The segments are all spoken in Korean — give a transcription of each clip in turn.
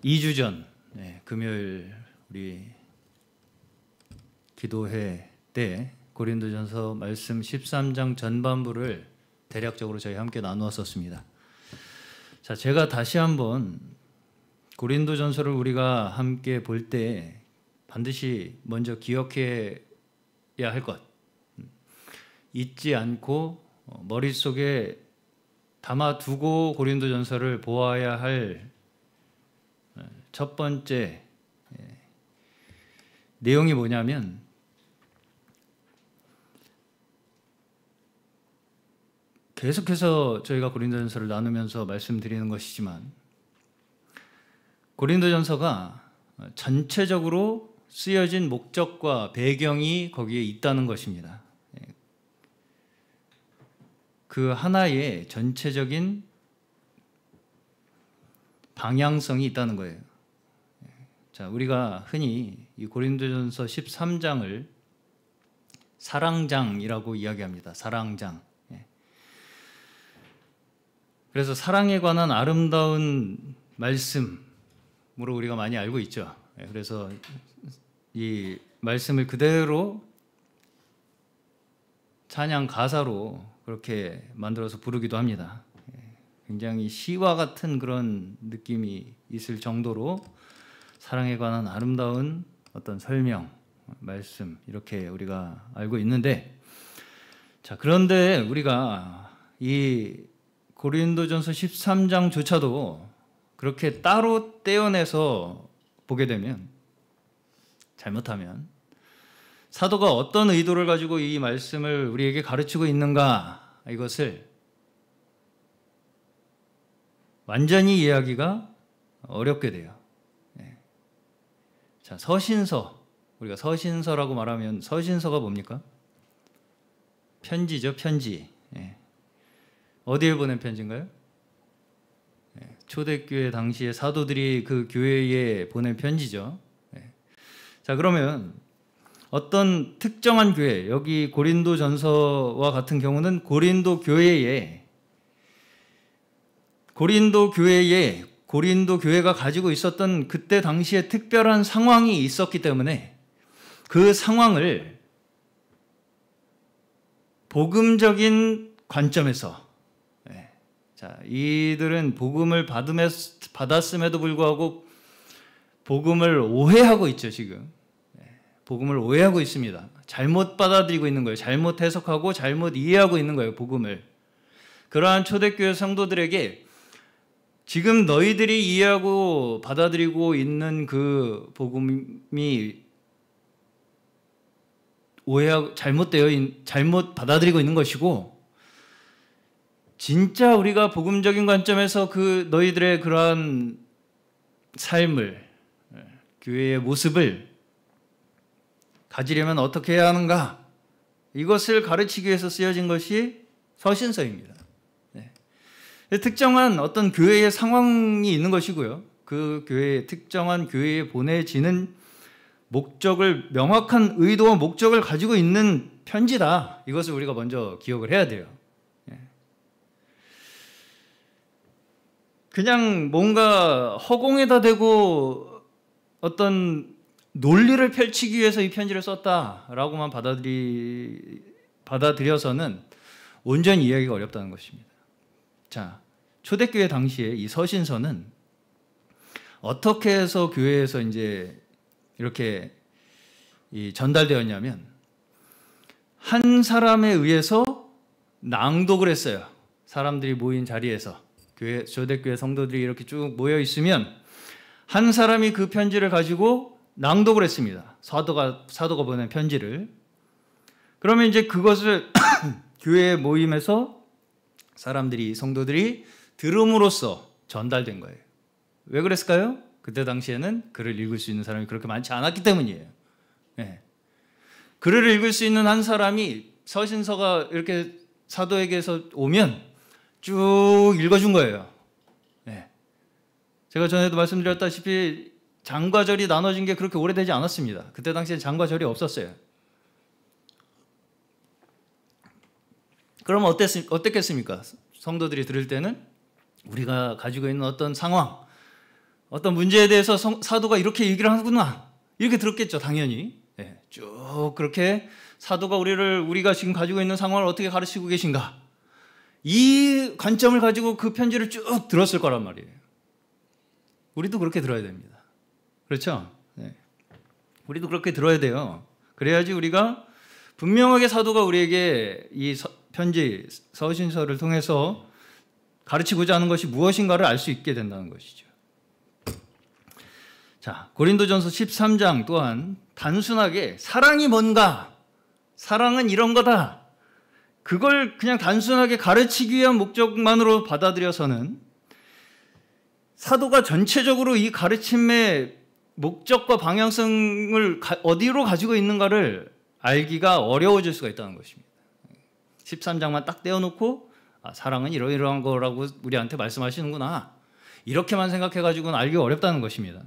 2주 전 금요일 우리 기도회 때 고린도전서 말씀 13장 전반부를 대략적으로 저희 함께 나누었었습니다. 자, 제가 다시 한번 고린도전서를 우리가 함께 볼 때 반드시 먼저 기억해야 할 것, 잊지 않고 머릿속에 담아두고 고린도전서를 보아야 할 첫 번째 내용이 뭐냐면, 계속해서 저희가 고린도전서를 나누면서 말씀드리는 것이지만 고린도전서가 전체적으로 쓰여진 목적과 배경이 거기에 있다는 것입니다. 그 하나의 전체적인 방향성이 있다는 거예요. 자, 우리가 흔히 이 고린도전서 13장을 사랑장이라고 이야기합니다. 사랑장. 그래서 사랑에 관한 아름다운 말씀으로 우리가 많이 알고 있죠. 그래서 이 말씀을 그대로 찬양 가사로 그렇게 만들어서 부르기도 합니다. 굉장히 시와 같은 그런 느낌이 있을 정도로 사랑에 관한 아름다운 어떤 설명, 말씀, 이렇게 우리가 알고 있는데, 자, 그런데 우리가 이 고린도전서 13장조차도 그렇게 따로 떼어내서 보게 되면, 잘못하면 사도가 어떤 의도를 가지고 이 말씀을 우리에게 가르치고 있는가, 이것을 완전히 이해하기가 어렵게 돼요. 자, 서신서, 우리가 서신서라고 말하면 서신서가 뭡니까? 편지죠, 편지. 어디에 보낸 편지인가요? 초대교회 당시에 사도들이 그 교회에 보낸 편지죠. 자, 그러면 어떤 특정한 교회, 여기 고린도전서와 같은 경우는 고린도 교회에 고린도 교회가 가지고 있었던 그때 당시에 특별한 상황이 있었기 때문에 그 상황을 복음적인 관점에서, 자, 이들은 복음을 받았음에도 불구하고 복음을 오해하고 있죠. 지금 복음을 오해하고 있습니다. 잘못 받아들이고 있는 거예요. 잘못 해석하고 잘못 이해하고 있는 거예요, 복음을. 그러한 초대교회 성도들에게 지금 너희들이 이해하고 받아들이고 있는 그 복음이 오해하고 잘못 받아들이고 있는 것이고, 진짜 우리가 복음적인 관점에서 그 너희들의 그러한 삶을, 교회의 모습을 가지려면 어떻게 해야 하는가, 이것을 가르치기 위해서 쓰여진 것이 서신서입니다. 특정한 어떤 교회의 상황이 있는 것이고요. 그 교회의 특정한 교회에 보내지는 목적을, 명확한 의도와 목적을 가지고 있는 편지다. 이것을 우리가 먼저 기억을 해야 돼요. 그냥 뭔가 허공에다 대고 어떤 논리를 펼치기 위해서 이 편지를 썼다라고만 받아들여서는 온전히 이해하기가 어렵다는 것입니다. 자, 초대교회 당시에 이 서신서는 어떻게 해서 교회에서 이제 이렇게 전달되었냐면, 한 사람에 의해서 낭독을 했어요. 사람들이 모인 자리에서, 초대교회 성도들이 이렇게 쭉 모여 있으면 한 사람이 그 편지를 가지고 낭독을 했습니다. 사도가 보낸 편지를. 그러면 이제 그것을 교회 모임에서 사람들이, 성도들이 들음으로써 전달된 거예요. 왜 그랬을까요? 그때 당시에는 글을 읽을 수 있는 사람이 그렇게 많지 않았기 때문이에요. 글을 읽을 수 있는 한 사람이 서신서가 이렇게 사도에게서 오면 쭉 읽어준 거예요. 제가 전에도 말씀드렸다시피 장과 절이 나눠진 게 그렇게 오래되지 않았습니다. 그때 당시에 장과 절이 없었어요. 그럼 어땠겠습니까? 성도들이 들을 때는 우리가 가지고 있는 어떤 상황, 어떤 문제에 대해서 사도가 이렇게 얘기를 하구나 이렇게 들었겠죠. 당연히. 네, 쭉 그렇게 사도가 우리가 지금 가지고 있는 상황을 어떻게 가르치고 계신가 이 관점을 가지고 그 편지를 쭉 들었을 거란 말이에요. 우리도 그렇게 들어야 됩니다. 그렇죠? 네. 우리도 그렇게 들어야 돼요. 그래야지 우리가 분명하게 사도가 우리에게 이 편지, 서신서를 통해서 가르치고자 하는 것이 무엇인가를 알 수 있게 된다는 것이죠. 자, 고린도전서 13장 또한 단순하게 사랑이 뭔가, 사랑은 이런 거다, 그걸 그냥 단순하게 가르치기 위한 목적만으로 받아들여서는 사도가 전체적으로 이 가르침의 목적과 방향성을 어디로 가지고 있는가를 알기가 어려워질 수가 있다는 것입니다. 13장만 딱 떼어놓고 사랑은 이러이러한 거라고 우리한테 말씀하시는구나 이렇게만 생각해가지고는 알기 어렵다는 것입니다.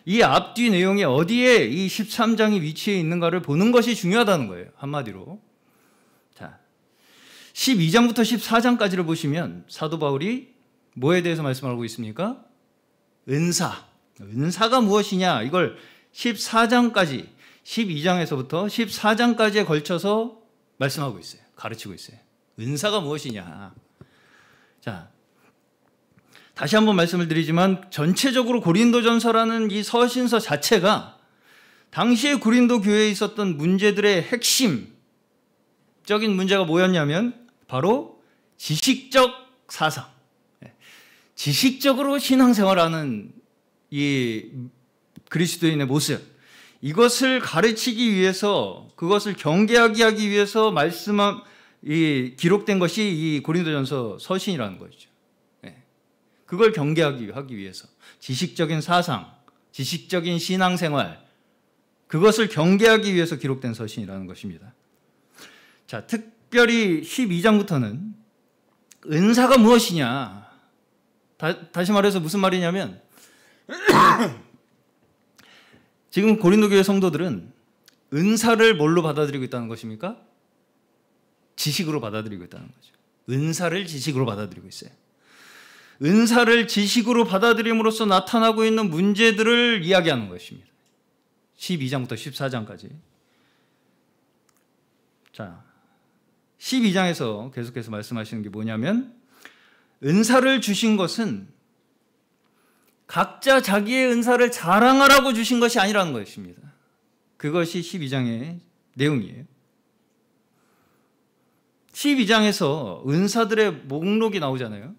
이 앞뒤 내용이 어디에 이 13장이 위치해 있는가를 보는 것이 중요하다는 거예요. 한마디로. 자, 12장부터 14장까지를 보시면 사도 바울이 뭐에 대해서 말씀하고 있습니까? 은사가 무엇이냐 이걸 14장까지 12장에서부터 14장까지에 걸쳐서 말씀하고 있어요. 가르치고 있어요. 은사가 무엇이냐. 자, 다시 한번 말씀을 드리지만 전체적으로 고린도전서라는 이 서신서 자체가 당시에 고린도 교회에 있었던 문제들의 핵심적인 문제가 뭐였냐면 바로 지식적 사상, 지식적으로 신앙생활하는 이 그리스도인의 모습, 이것을 가르치기 위해서, 그것을 경계하게 하기 위해서 기록된 것이 이 고린도전서 서신이라는 것이죠. 그걸 경계하기 위해서 지식적인 사상, 지식적인 신앙생활, 그것을 경계하기 위해서 기록된 서신이라는 것입니다. 자, 특별히 12장부터는 은사가 무엇이냐, 다시 말해서 무슨 말이냐면 지금 고린도 교회 성도들은 은사를 뭘로 받아들이고 있다는 것입니까? 지식으로 받아들이고 있다는 거죠. 은사를 지식으로 받아들이고 있어요. 은사를 지식으로 받아들임으로써 나타나고 있는 문제들을 이야기하는 것입니다. 12장부터 14장까지. 자, 12장에서 계속해서 말씀하시는 게 뭐냐면 은사를 주신 것은 각자 자기의 은사를 자랑하라고 주신 것이 아니라는 것입니다. 그것이 12장의 내용이에요. 12장에서 은사들의 목록이 나오잖아요.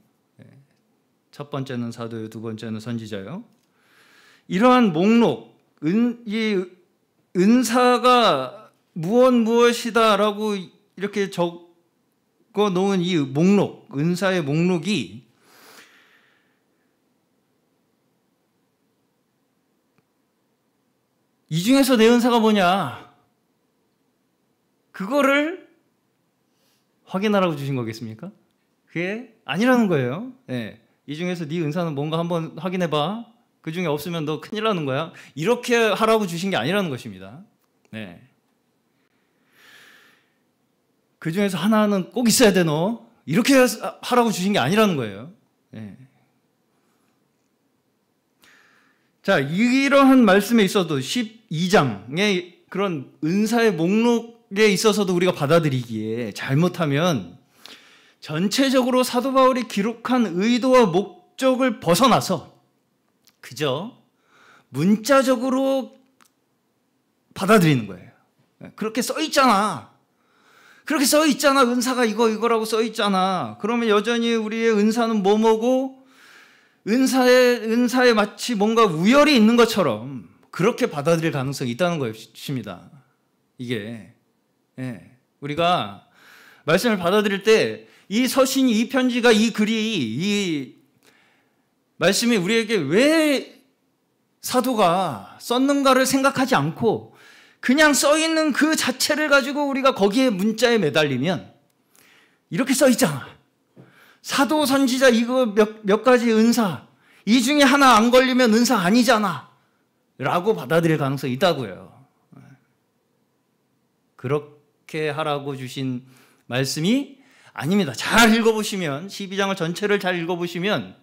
첫 번째는 사도요, 두 번째는 선지자요. 이러한 목록, 이 은사가 무엇이다라고 이렇게 적어 놓은 이 목록, 은사의 목록이 이 중에서 내 은사가 뭐냐, 그거를 확인하라고 주신 거겠습니까? 그게 아니라는 거예요. 네. 이 중에서 네 은사는 뭔가 한번 확인해봐. 그 중에 없으면 너 큰일 나는 거야. 이렇게 하라고 주신 게 아니라는 것입니다. 네. 그 중에서 하나는 꼭 있어야 돼, 너. 이렇게 하라고 주신 게 아니라는 거예요. 네. 자, 이러한 말씀에 있어도 12장의 그런 은사의 목록에 있어서도 우리가 받아들이기에 잘못하면 전체적으로 사도 바울이 기록한 의도와 목적을 벗어나서 그저 문자적으로 받아들이는 거예요. 그렇게 써 있잖아. 그렇게 써 있잖아. 은사가 이거라고 써 있잖아. 그러면 여전히 우리의 은사는 뭐고 은사에 마치 뭔가 우열이 있는 것처럼 그렇게 받아들일 가능성이 있다는 것입니다. 이게 우리가 말씀을 받아들일 때 이 서신이, 이 편지가, 이 글이, 이 말씀이 우리에게 왜 사도가 썼는가를 생각하지 않고 그냥 써있는 그 자체를 가지고 우리가 거기에 문자에 매달리면 이렇게 써있잖아. 사도, 선지자 이거 몇 가지 은사, 이 중에 하나 안 걸리면 은사 아니잖아 라고 받아들일 가능성이 있다고요. 그렇게 하라고 주신 말씀이 아닙니다. 잘 읽어보시면, 12장을 전체를 잘 읽어보시면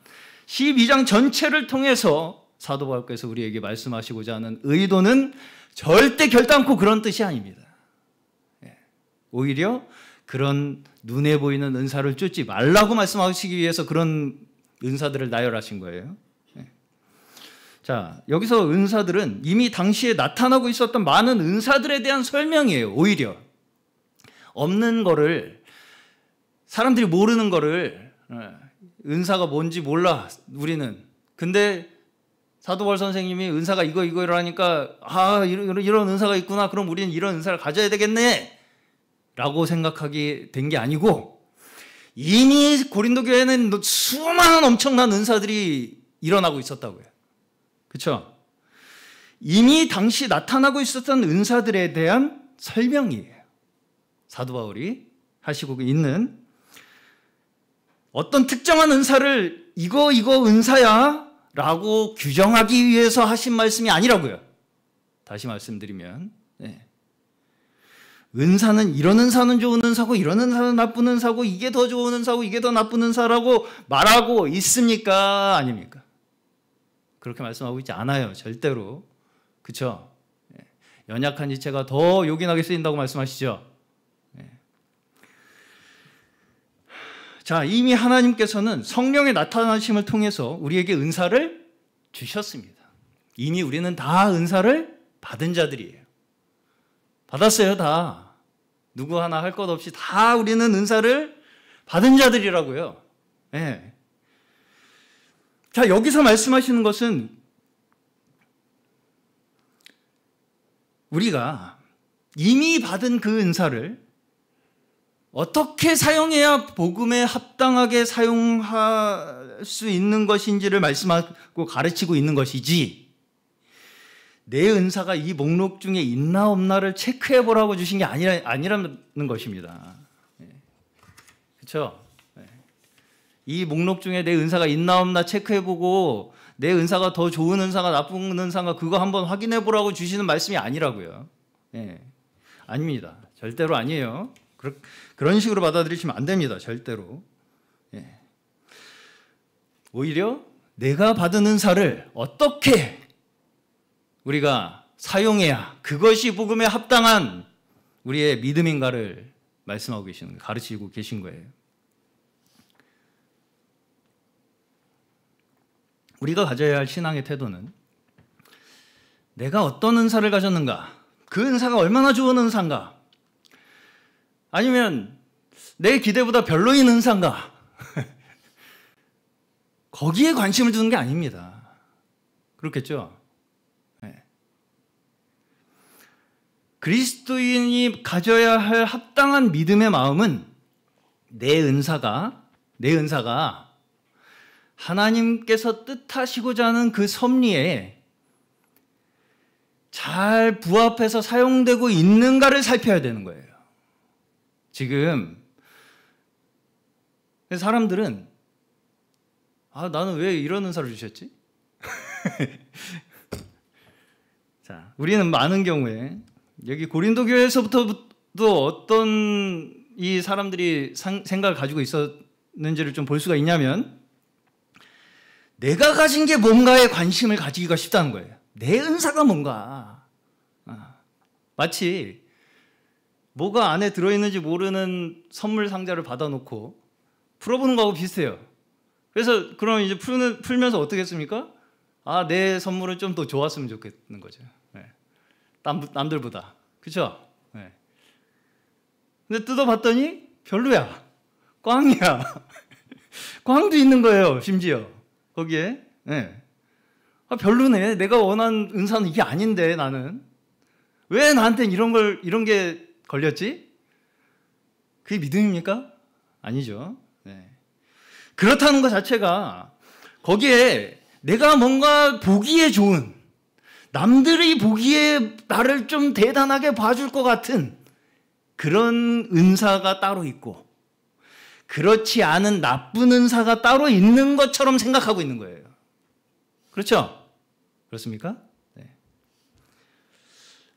12장 전체를 통해서 사도 바울께서 우리에게 말씀하시고자 하는 의도는 절대 결단코 그런 뜻이 아닙니다. 오히려 그런 눈에 보이는 은사를 쫓지 말라고 말씀하시기 위해서 그런 은사들을 나열하신 거예요. 자, 여기서 은사들은 이미 당시에 나타나고 있었던 많은 은사들에 대한 설명이에요. 오히려 없는 거를, 사람들이 모르는 거를, 은사가 뭔지 몰라 우리는. 근데 사도 바울 선생님이 은사가 이거라니까 이런 은사가 있구나, 그럼 우리는 이런 은사를 가져야 되겠네 라고 생각하게 된 게 아니고, 이미 고린도 교회는 수많은 엄청난 은사들이 일어나고 있었다고요. 그렇죠? 이미 당시 나타나고 있었던 은사들에 대한 설명이에요. 사도 바울이 하시고 있는 어떤 특정한 은사를 이거 은사야 라고 규정하기 위해서 하신 말씀이 아니라고요. 다시 말씀드리면, 은사는 이런 은사는 좋은 은사고 이런 은사는 나쁜 은사고, 이게 더 좋은 은사고 이게 더 나쁜 은사라고 말하고 있습니까? 아닙니까? 그렇게 말씀하고 있지 않아요. 절대로. 그렇죠? 연약한 지체가 더 요긴하게 쓰인다고 말씀하시죠. 자, 이미 하나님께서는 성령의 나타나심을 통해서 우리에게 은사를 주셨습니다. 이미 우리는 다 은사를 받은 자들이에요. 받았어요, 다. 누구 하나 할 것 없이 다 우리는 은사를 받은 자들이라고요. 자, 여기서 말씀하시는 것은 우리가 이미 받은 그 은사를 어떻게 사용해야 복음에 합당하게 사용할 수 있는 것인지를 말씀하고 가르치고 있는 것이지, 내 은사가 이 목록 중에 있나 없나를 체크해 보라고 주신 게 아니라는 것입니다. 그렇죠? 이 목록 중에 내 은사가 있나 없나 체크해 보고 내 은사가 더 좋은 은사가 나쁜 은사가 그거 한번 확인해 보라고 주시는 말씀이 아니라고요. 아닙니다. 절대로 아니에요. 그런 식으로 받아들이시면 안 됩니다. 절대로. 오히려 내가 받은 은사를 어떻게 우리가 사용해야 그것이 복음에 합당한 우리의 믿음인가를 말씀하고 계시는 거예요. 가르치고 계신 거예요. 우리가 가져야 할 신앙의 태도는 내가 어떤 은사를 가졌는가, 그 은사가 얼마나 좋은 은사인가, 아니면 내 기대보다 별로인 은사인가, 거기에 관심을 두는 게 아닙니다. 그렇겠죠? 그리스도인이 가져야 할 합당한 믿음의 마음은 내 은사가 하나님께서 뜻하시고자 하는 그 섭리에 잘 부합해서 사용되고 있는가를 살펴야 되는 거예요. 지금 사람들은 나는 왜 이런 은사를 주셨지? 자, 우리는 많은 경우에 여기 고린도 교회에서부터도 어떤 이 사람들이 생각을 가지고 있었는지를 좀 볼 수가 있냐면, 내가 가진 게 뭔가에 관심을 가지기가 쉽다는 거예요. 내 은사가 뭔가. 마치 뭐가 안에 들어있는지 모르는 선물 상자를 받아놓고 풀어보는 거하고 비슷해요. 그래서 그럼 이제 풀면서 어떻게 했습니까? 내 선물은 좀 더 좋았으면 좋겠는 거죠. 남들보다. 그렇죠? 근데 뜯어봤더니 별로야. 꽝이야. 꽝도 있는 거예요, 심지어. 거기에. 별로네. 내가 원한 은사는 이게 아닌데, 나는. 왜 나한테는 이런 게 걸렸지? 그게 믿음입니까? 아니죠. 그렇다는 것 자체가 거기에 내가 뭔가 보기에 좋은, 남들이 보기에 나를 좀 대단하게 봐줄 것 같은 그런 은사가 따로 있고, 그렇지 않은 나쁜 은사가 따로 있는 것처럼 생각하고 있는 거예요. 그렇죠? 그렇습니까?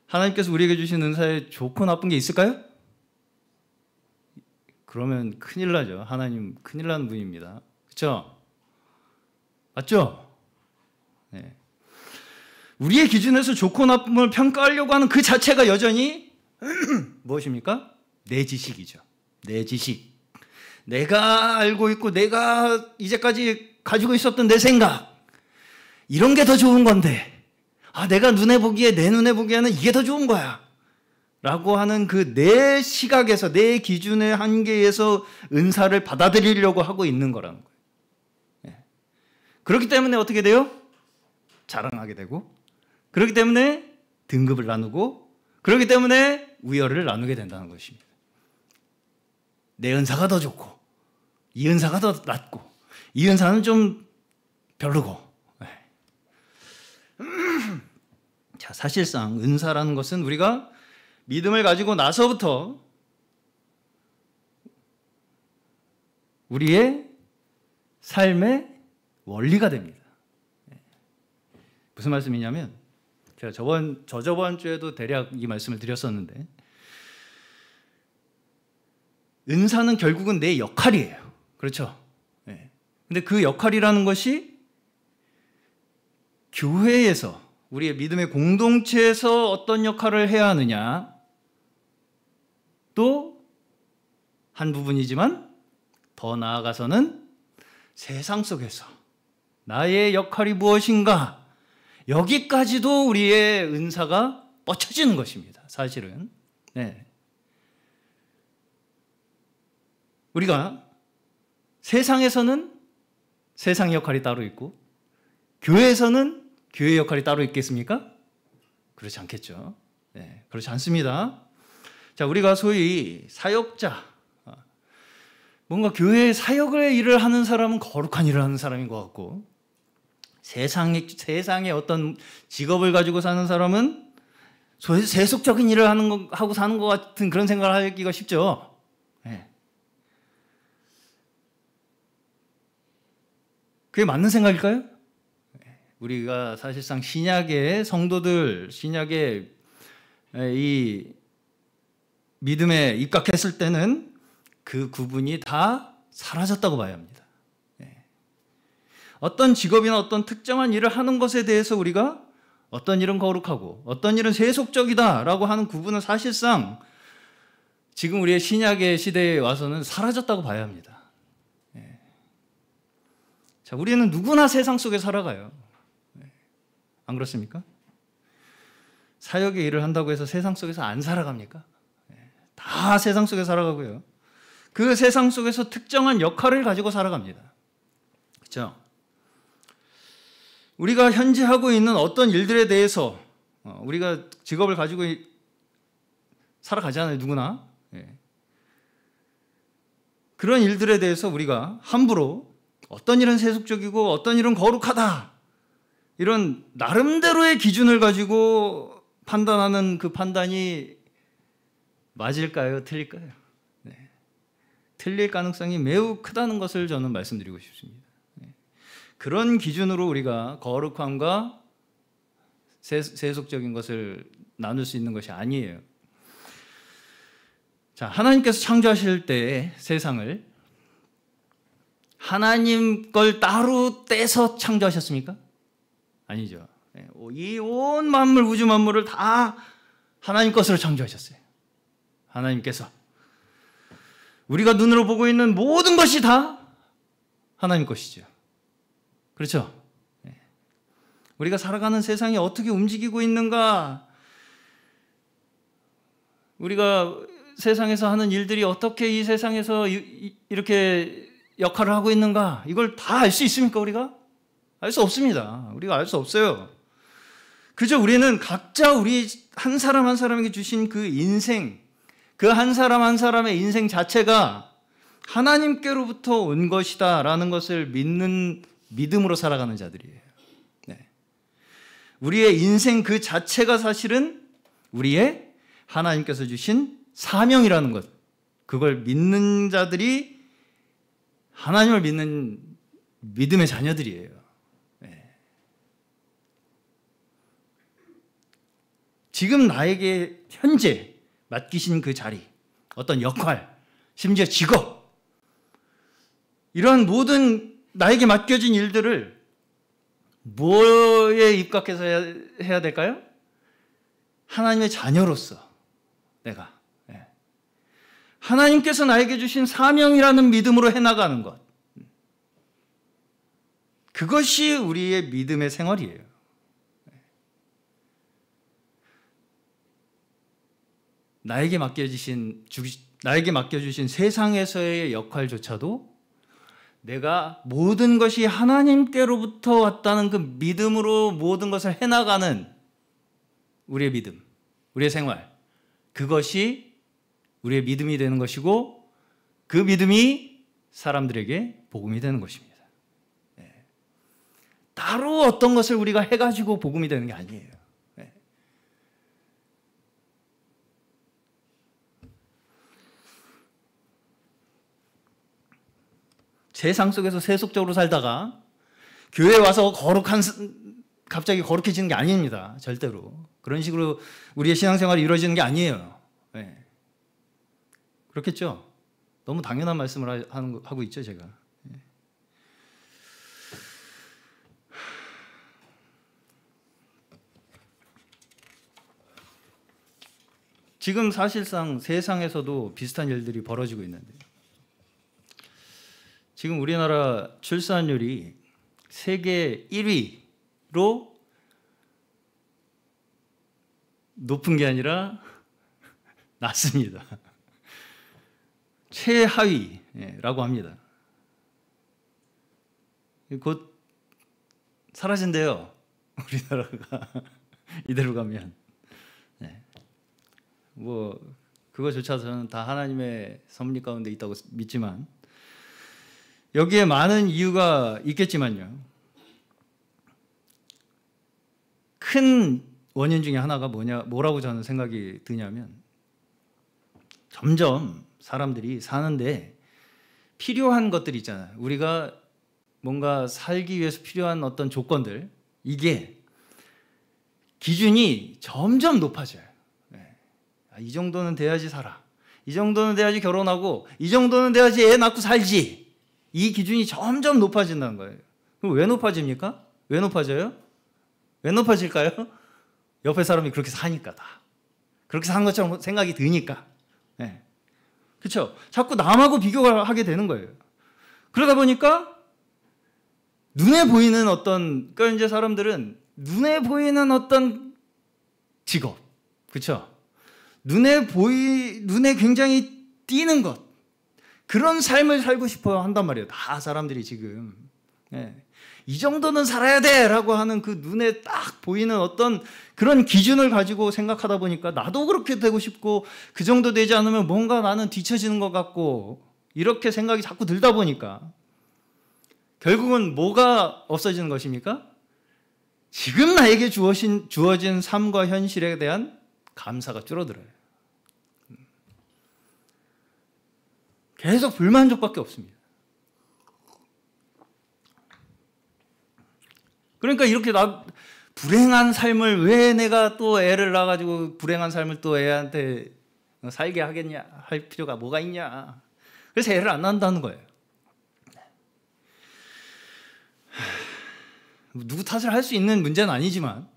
하나님께서 우리에게 주신 은사에 좋고 나쁜 게 있을까요? 그러면 큰일 나죠. 하나님 큰일 나는 분입니다. 그렇죠? 맞죠? 우리의 기준에서 좋고 나쁨을 평가하려고 하는 그 자체가 여전히 무엇입니까? 내 지식이죠. 내 지식. 내가 알고 있고 내가 이제까지 가지고 있었던 내 생각. 이런 게 더 좋은 건데, 내가 눈에 보기에, 내 눈에 보기에는 이게 더 좋은 거야 라고 하는 그 내 시각에서, 내 기준의 한계에서 은사를 받아들이려고 하고 있는 거라는 거예요. 그렇기 때문에 어떻게 돼요? 자랑하게 되고, 그렇기 때문에 등급을 나누고, 그렇기 때문에 우열을 나누게 된다는 것입니다. 내 은사가 더 좋고, 이 은사가 더 낫고, 이 은사는 좀 별로고. 자, 사실상 은사라는 것은 우리가 믿음을 가지고 나서부터 우리의 삶의 원리가 됩니다. 무슨 말씀이냐면, 제가 저번 주에도 대략 이 말씀을 드렸었는데, 은사는 결국은 내 역할이에요. 그렇죠? 근데 그 역할이라는 것이 교회에서, 우리의 믿음의 공동체에서 어떤 역할을 해야 하느냐, 또 한 부분이지만 더 나아가서는 세상 속에서 나의 역할이 무엇인가, 여기까지도 우리의 은사가 뻗쳐지는 것입니다. 사실은. 우리가 세상에서는 세상 역할이 따로 있고, 교회에서는 교회 역할이 따로 있겠습니까? 그렇지 않겠죠. 그렇지 않습니다. 자, 우리가 소위 사역자, 뭔가 교회의 사역의 일을 하는 사람은 거룩한 일을 하는 사람인 것 같고, 세상에 어떤 직업을 가지고 사는 사람은 세속적인 일을 하고 사는 것 같은 그런 생각을 하기가 쉽죠. 그게 맞는 생각일까요? 우리가 사실상 신약의 성도들, 신약의 이 믿음에 입각했을 때는 그 구분이 다 사라졌다고 봐야 합니다. 어떤 직업이나 어떤 특정한 일을 하는 것에 대해서 우리가 어떤 일은 거룩하고 어떤 일은 세속적이다라고 하는 구분은 사실상 지금 우리의 신약의 시대에 와서는 사라졌다고 봐야 합니다. 자, 우리는 누구나 세상 속에 살아가요. 안 그렇습니까? 사역의 일을 한다고 해서 세상 속에서 안 살아갑니까? 다 세상 속에 살아가고요. 그 세상 속에서 특정한 역할을 가지고 살아갑니다. 그렇죠? 우리가 현재 하고 있는 어떤 일들에 대해서 우리가 직업을 가지고 살아가잖아요, 누구나. 그런 일들에 대해서 우리가 함부로 어떤 일은 세속적이고 어떤 일은 거룩하다, 이런 나름대로의 기준을 가지고 판단하는 그 판단이 맞을까요? 틀릴까요? 틀릴 가능성이 매우 크다는 것을 저는 말씀드리고 싶습니다. 그런 기준으로 우리가 거룩함과 세속적인 것을 나눌 수 있는 것이 아니에요. 자, 하나님께서 창조하실 때 세상을 하나님 걸 따로 떼서 창조하셨습니까? 아니죠. 이 온 만물, 우주 만물을 다 하나님 것으로 창조하셨어요. 하나님께서. 우리가 눈으로 보고 있는 모든 것이 다 하나님 것이죠. 그렇죠? 우리가 살아가는 세상이 어떻게 움직이고 있는가, 우리가 세상에서 하는 일들이 어떻게 이 세상에서 이렇게 역할을 하고 있는가, 이걸 다 알 수 있습니까? 우리가? 알 수 없습니다. 우리가 알 수 없어요. 그저 우리는 각자 우리 한 사람 한 사람에게 주신 그 인생, 그 한 사람 한 사람의 인생 자체가 하나님께로부터 온 것이다 라는 것을 믿는 믿음으로 살아가는 자들이에요. 우리의 인생 그 자체가 사실은 우리의 하나님께서 주신 사명이라는 것, 그걸 믿는 자들이 하나님을 믿는 믿음의 자녀들이에요. 지금 나에게 현재 맡기신 그 자리, 어떤 역할, 심지어 직업, 이러한 모든 나에게 맡겨진 일들을 뭐에 입각해서 해야 될까요? 하나님의 자녀로서 내가 하나님께서 나에게 주신 사명이라는 믿음으로 해나가는 것, 그것이 우리의 믿음의 생활이에요. 나에게 맡겨주신 세상에서의 역할조차도 내가 모든 것이 하나님께로부터 왔다는 그 믿음으로 모든 것을 해나가는 우리의 믿음, 우리의 생활, 그것이 우리의 믿음이 되는 것이고 그 믿음이 사람들에게 복음이 되는 것입니다. 따로 어떤 것을 우리가 해가지고 복음이 되는 게 아니에요. 세상 속에서 세속적으로 살다가 교회에 와서 갑자기 거룩해지는 게 아닙니다. 절대로. 그런 식으로 우리의 신앙생활이 이루어지는 게 아니에요. 네. 그렇겠죠? 너무 당연한 말씀을 하고 있죠, 제가. 네. 지금 사실상 세상에서도 비슷한 일들이 벌어지고 있는데요. 지금 우리나라 출산율이 세계 1위로 높은 게 아니라 낮습니다. 최하위라고 합니다. 곧 사라진대요. 우리나라가 이대로 가면. 뭐 그거조차 저는 다 하나님의 섭리 가운데 있다고 믿지만 여기에 많은 이유가 있겠지만요. 큰 원인 중에 하나가 뭐라고 저는 생각이 드냐면 점점 사람들이 사는데 필요한 것들이 있잖아요. 우리가 뭔가 살기 위해서 필요한 어떤 조건들, 이게 기준이 점점 높아져요. 이 정도는 돼야지 살아. 이 정도는 돼야지 결혼하고, 이 정도는 돼야지 애 낳고 살지. 이 기준이 점점 높아진다는 거예요. 그럼 왜 높아집니까? 왜 높아져요? 왜 높아질까요? 옆에 사람이 그렇게 사니까 다. 그렇게 사는 것처럼 생각이 드니까. 네. 그렇죠? 자꾸 남하고 비교를 하게 되는 거예요. 그러다 보니까 눈에 보이는 그러니까 이제 사람들은 눈에 보이는 어떤 직업, 그렇죠? 눈에 굉장히 띄는 것, 그런 삶을 살고 싶어 한단 말이에요. 다 사람들이 지금. 이 정도는 살아야 돼라고 하는 그 눈에 딱 보이는 어떤 그런 기준을 가지고 생각하다 보니까 나도 그렇게 되고 싶고, 그 정도 되지 않으면 뭔가 나는 뒤처지는 것 같고, 이렇게 생각이 자꾸 들다 보니까 결국은 뭐가 없어지는 것입니까? 지금 나에게 주어진 삶과 현실에 대한 감사가 줄어들어요. 계속 불만족밖에 없습니다. 그러니까 이렇게 불행한 삶을 왜 내가 또 애를 낳아가지고 불행한 삶을 또 애한테 살게 하겠냐, 할 필요가 뭐가 있냐. 그래서 애를 안 낳는다는 거예요. 누구 탓을 할 수 있는 문제는 아니지만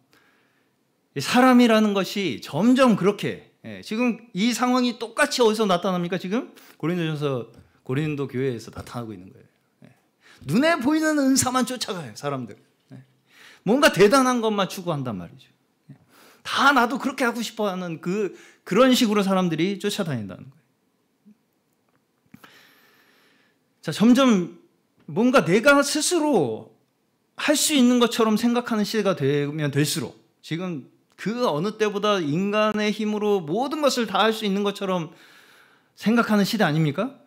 사람이라는 것이 점점 그렇게, 지금 이 상황이 똑같이 어디서 나타납니까? 지금 고린도 교회에서 나타나고 있는 거예요. 눈에 보이는 은사만 쫓아가요, 사람들. 뭔가 대단한 것만 추구한단 말이죠. 다 나도 그렇게 하고 싶어하는 그런 식으로 사람들이 쫓아다닌다는 거예요. 자, 점점 뭔가 내가 스스로 할 수 있는 것처럼 생각하는 시대가 되면 될수록, 지금 그 어느 때보다 인간의 힘으로 모든 것을 다 할 수 있는 것처럼 생각하는 시대 아닙니까?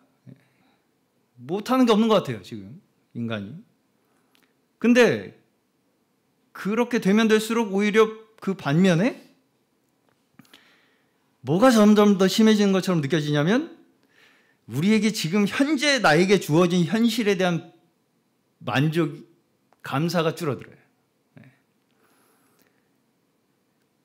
못하는 게 없는 것 같아요, 지금 인간이. 근데 그렇게 되면 될수록 오히려 그 반면에 뭐가 점점 더 심해지는 것처럼 느껴지냐면, 우리에게 지금 현재 나에게 주어진 현실에 대한 감사가 줄어들어요.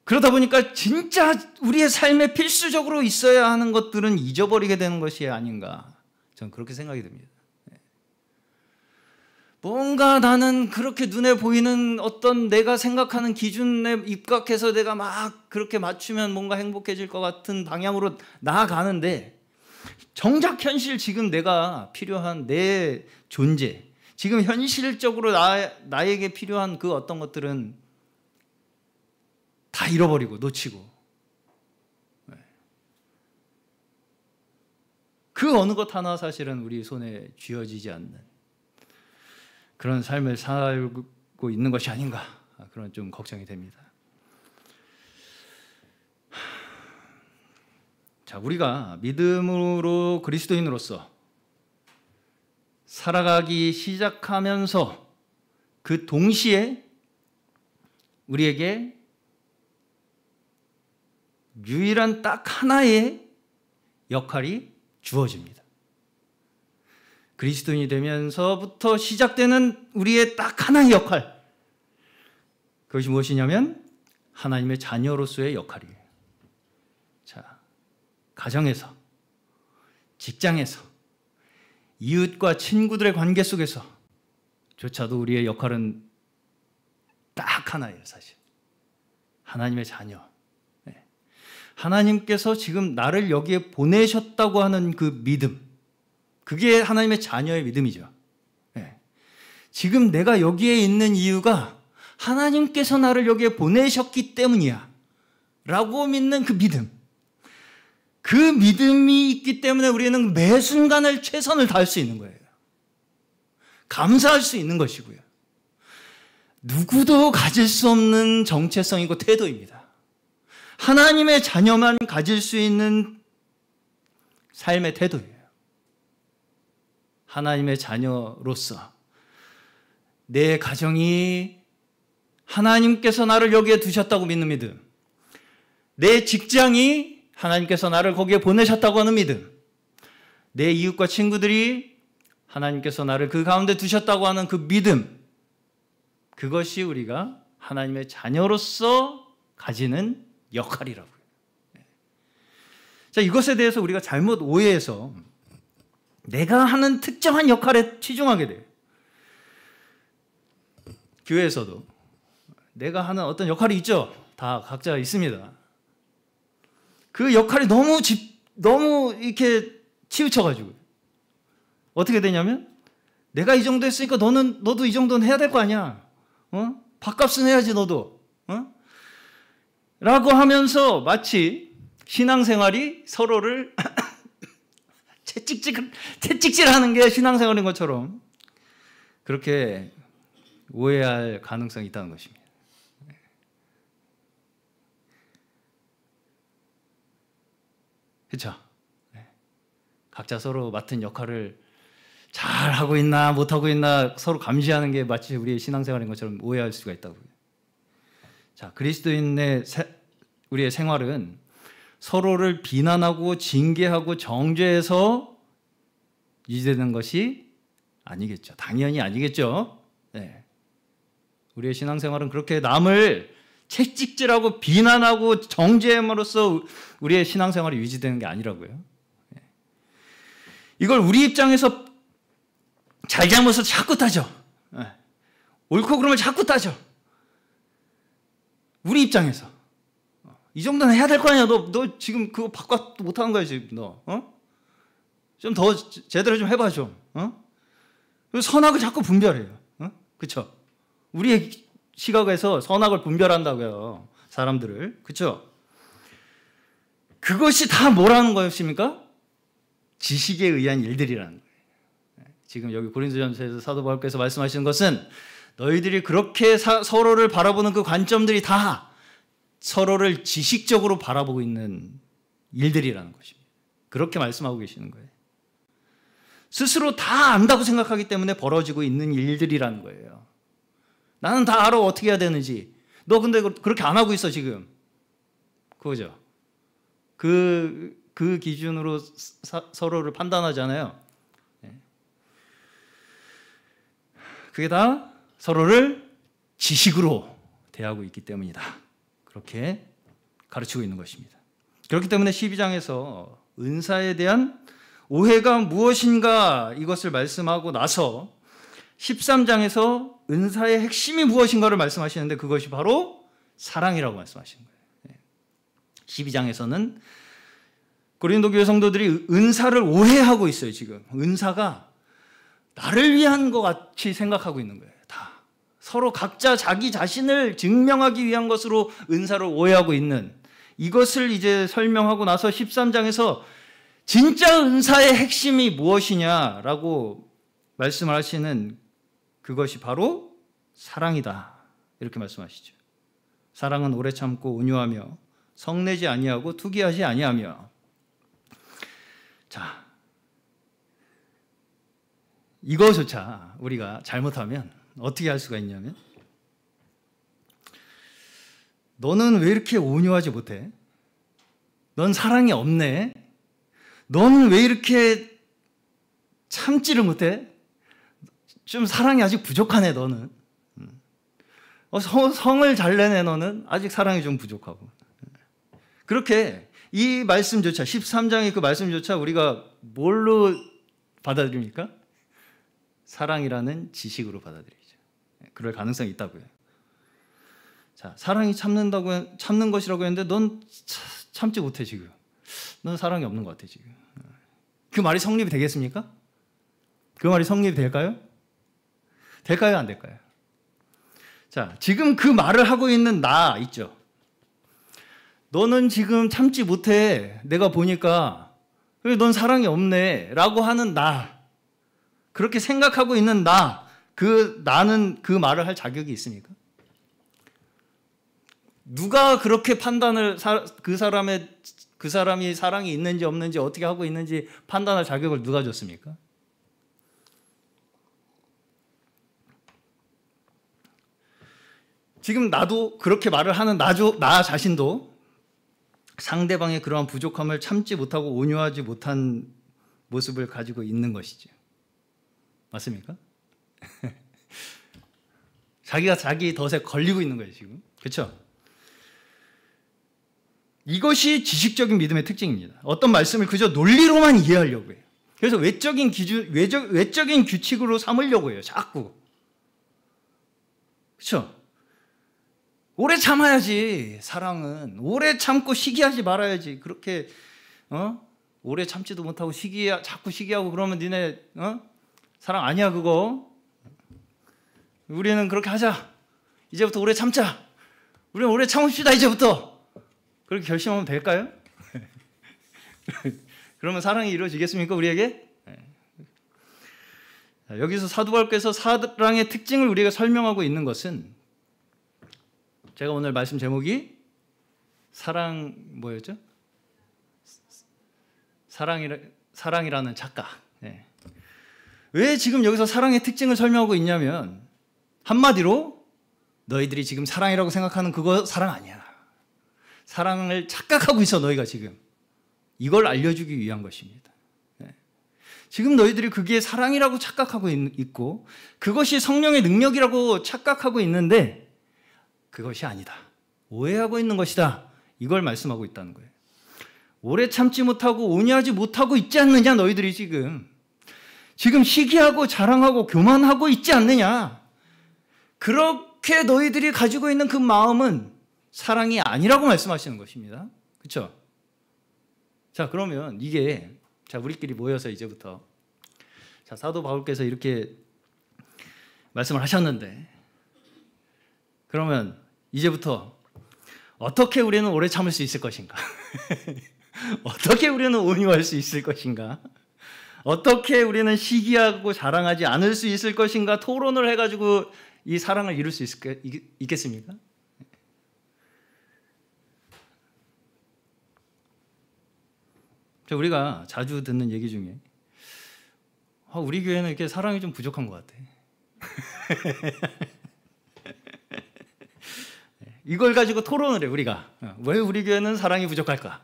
그러다 보니까 진짜 우리의 삶에 필수적으로 있어야 하는 것들은 잊어버리게 되는 것이 아닌가, 저는 그렇게 생각이 듭니다. 뭔가 나는 그렇게 눈에 보이는 어떤 내가 생각하는 기준에 입각해서 내가 막 그렇게 맞추면 뭔가 행복해질 것 같은 방향으로 나아가는데, 정작 현실 지금 내가 필요한 내 존재, 지금 현실적으로 나에게 필요한 그 어떤 것들은 다 잃어버리고 놓치고, 그 어느 것 하나 사실은 우리 손에 쥐어지지 않는 그런 삶을 살고 있는 것이 아닌가, 그런 좀 걱정이 됩니다. 자, 우리가 믿음으로 그리스도인으로서 살아가기 시작하면서 그 동시에 우리에게 유일한 딱 하나의 역할이 주어집니다. 그리스도인이 되면서부터 시작되는 우리의 딱 하나의 역할, 그것이 무엇이냐면 하나님의 자녀로서의 역할이에요. 자, 가정에서, 직장에서, 이웃과 친구들의 관계 속에서 조차도 우리의 역할은 딱 하나예요. 사실 하나님의 자녀. 하나님께서 지금 나를 여기에 보내셨다고 하는 그 믿음, 그게 하나님의 자녀의 믿음이죠. 지금 내가 여기에 있는 이유가 하나님께서 나를 여기에 보내셨기 때문이야 라고 믿는 그 믿음, 그 믿음이 있기 때문에 우리는 매 순간을 최선을 다할 수 있는 거예요. 감사할 수 있는 것이고요. 누구도 가질 수 없는 정체성이고 태도입니다. 하나님의 자녀만 가질 수 있는 삶의 태도예요. 하나님의 자녀로서 내 가정이 하나님께서 나를 여기에 두셨다고 믿는 믿음, 내 직장이 하나님께서 나를 거기에 보내셨다고 하는 믿음, 내 이웃과 친구들이 하나님께서 나를 그 가운데 두셨다고 하는 그 믿음, 그것이 우리가 하나님의 자녀로서 가지는 역할이라고요. 자, 이것에 대해서 우리가 잘못 오해해서 내가 하는 특정한 역할에 치중하게 돼요. 교회에서도 내가 하는 어떤 역할이 있죠. 다 각자 있습니다. 그 역할이 너무 이렇게 치우쳐가지고 어떻게 되냐면, 내가 이 정도 했으니까 너도 이 정도는 해야 될 거 아니야. 밥값은 해야지 너도. 라고 하면서 마치 신앙생활이 서로를 채찍질하는 게 신앙생활인 것처럼 그렇게 오해할 가능성이 있다는 것입니다. 그렇죠? 각자 서로 맡은 역할을 잘 하고 있나 못하고 있나 서로 감시하는 게 마치 우리의 신앙생활인 것처럼 오해할 수가 있다고요. 자, 그리스도인의 우리의 생활은 서로를 비난하고 징계하고 정죄해서 유지되는 것이 아니겠죠. 당연히 아니겠죠. 우리의 신앙생활은 그렇게 남을 채찍질하고 비난하고 정죄함으로써 우리의 신앙생활이 유지되는 게 아니라고요. 이걸 우리 입장에서 잘잘못을 자꾸 따져. 옳고 그름을 자꾸 따져. 우리 입장에서 이 정도는 해야 될 거 아니야. 너 지금 그거 바꿔 못하는 거야 지금 너. 좀 더 제대로 좀 해봐 좀. 선악을 자꾸 분별해요. 그렇죠? 우리의 시각에서 선악을 분별한다고요. 사람들을. 그렇죠? 그것이 다 뭐라는 것입니까? 지식에 의한 일들이라는 거예요. 지금 여기 고린도전서에서 사도 바울께서 말씀하시는 것은 너희들이 그렇게 서로를 바라보는 그 관점들이 다 서로를 지식적으로 바라보고 있는 일들이라는 것입니다. 그렇게 말씀하고 계시는 거예요. 스스로 다 안다고 생각하기 때문에 벌어지고 있는 일들이라는 거예요. 나는 다 알아 어떻게 해야 되는지. 너 근데 그렇게 안 하고 있어 지금. 그거죠. 그 기준으로 서로를 판단하잖아요. 그게 다 서로를 지식으로 대하고 있기 때문이다. 그렇게 가르치고 있는 것입니다. 그렇기 때문에 12장에서 은사에 대한 오해가 무엇인가 이것을 말씀하고 나서 13장에서 은사의 핵심이 무엇인가를 말씀하시는데 그것이 바로 사랑이라고 말씀하시는 거예요. 12장에서는 고린도 교회 성도들이 은사를 오해하고 있어요. 지금 은사가 나를 위한 것 같이 생각하고 있는 거예요. 다 서로 각자 자기 자신을 증명하기 위한 것으로 은사를 오해하고 있는, 이것을 이제 설명하고 나서 13장에서 진짜 은사의 핵심이 무엇이냐라고 말씀을 하시는 그것이 바로 사랑이다, 이렇게 말씀하시죠. 사랑은 오래 참고 온유하며 성내지 아니하고 투기하지 아니하며. 자, 이거조차 우리가 잘못하면 어떻게 할 수가 있냐면, 너는 왜 이렇게 온유하지 못해? 넌 사랑이 없네? 넌 왜 이렇게 참지를 못해? 좀 사랑이 아직 부족하네 너는. 성을 잘 내네 너는. 아직 사랑이 좀 부족하고. 그렇게 이 말씀조차, 13장의 그 말씀조차 우리가 뭘로 받아들입니까? 사랑이라는 지식으로 받아들이죠. 그럴 가능성이 있다고요. 자, 사랑이 참는 것이라고 했는데 넌 참지 못해 지금. 넌 사랑이 없는 것 같아 지금. 그 말이 성립이 되겠습니까? 그 말이 성립이 될까요? 될까요? 안 될까요? 자, 지금 그 말을 하고 있는 나 있죠. 너는 지금 참지 못해. 내가 보니까. 넌 사랑이 없네. 라고 하는 나. 그렇게 생각하고 있는 나. 나는 그 말을 할 자격이 있습니까? 누가 그렇게 판단을, 그 사람이 사랑이 있는지 없는지 어떻게 하고 있는지 판단할 자격을 누가 줬습니까? 지금 나도 그렇게 말을 하는 나 자신도 상대방의 그러한 부족함을 참지 못하고 온유하지 못한 모습을 가지고 있는 것이죠. 맞습니까? 자기가 자기 덫에 걸리고 있는 거예요 지금. 그렇죠? 이것이 지식적인 믿음의 특징입니다. 어떤 말씀을 그저 논리로만 이해하려고 해요. 그래서 외적인 규칙으로 삼으려고 해요. 자꾸. 그렇죠? 오래 참아야지. 사랑은 오래 참고 시기하지 말아야지. 그렇게 오래 참지도 못하고 자꾸 시기하고 그러면 니네 사랑 아니야 그거. 우리는 그렇게 하자. 이제부터 오래 참자. 우리는 오래 참읍시다 이제부터. 그렇게 결심하면 될까요? 그러면 사랑이 이루어지겠습니까 우리에게? 여기서 사도 바울께서 사랑의 특징을 우리가 설명하고 있는 것은, 제가 오늘 말씀 제목이 뭐였죠? 사랑이라는 착각. 왜 지금 여기서 사랑의 특징을 설명하고 있냐면, 한마디로 너희들이 지금 사랑이라고 생각하는 그거 사랑 아니야. 사랑을 착각하고 있어 너희가 지금. 이걸 알려주기 위한 것입니다. 지금 너희들이 그게 사랑이라고 착각하고 있고 그것이 성령의 능력이라고 착각하고 있는데 그것이 아니다. 오해하고 있는 것이다. 이걸 말씀하고 있다는 거예요. 오래 참지 못하고 온유하지 못하고 있지 않느냐 너희들이 지금 시기하고 자랑하고 교만하고 있지 않느냐. 그렇게 너희들이 가지고 있는 그 마음은 사랑이 아니라고 말씀하시는 것입니다. 그렇죠? 자, 그러면 이게 우리끼리 모여서 이제부터 사도 바울께서 이렇게 말씀을 하셨는데, 그러면 이제부터 어떻게 우리는 오래 참을 수 있을 것인가? 어떻게 우리는 온유할 수 있을 것인가? 어떻게 우리는 시기하고 자랑하지 않을 수 있을 것인가? 토론을 해가지고 이 사랑을 이룰 수 있겠습니까? 우리가 자주 듣는 얘기 중에 우리 교회는 이렇게 사랑이 좀 부족한 것 같아. 이걸 가지고 토론을 해 우리가. 왜 우리 교회는 사랑이 부족할까?